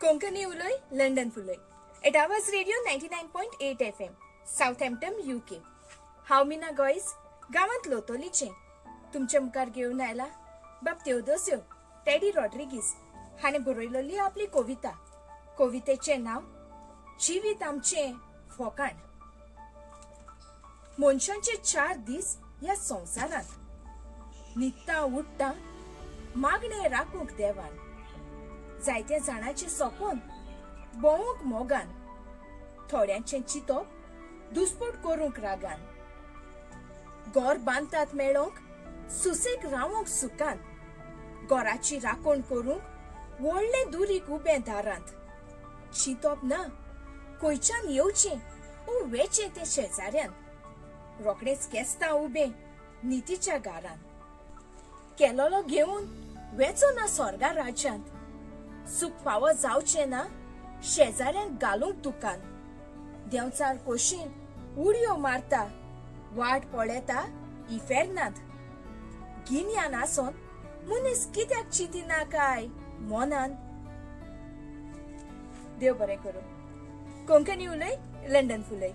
Konkani उलोय, London फुलोय. Eight आवाज radio 99.8 FM, Southampton UK. हांव मीना गोयस, गावांत लोतोलीचे. तुमचे मुखार घेवन आयला बाब तेओदोसियो टेडी रॉड्रिगीस हाणें बरयलेली आपली कविता. कवितेचें नांव जिवीत आमचें फोकाण. मनशांचे 4 दीस ह्या संवसारांत. न्हिदता उठता मागणें राखूंक देवान. जायत्या जाणांचें सोपोन भोवूंक मोगान. थोड्यांचें चिंतप दुस्पट करूंक रागान. घर बांदतात मेळोंक सुसेग रावोंक सुखान. घराची राखण करूंक व्हडले दुरीक उबें दारांत. चिंतप ना खंयच्यान येवचें वो वेचें तें शेजाऱ्यान. रोकडेच केस्तां उबें नितीच्या गारान. केलोलो घेवन वेचो ना स्वर्गा राज्यांत. सुख फावो जावचें ना शेजाऱ्यांक घालूंक दुकान. देंवचार कोशीन उडयो मारता वाट पळेता इफेरनांत. गिन्यान आसोन मनीस कित्याक चिंतिना काय मोनान. देव बरें करूं. कोंकणी उलय, लंडन फुलय.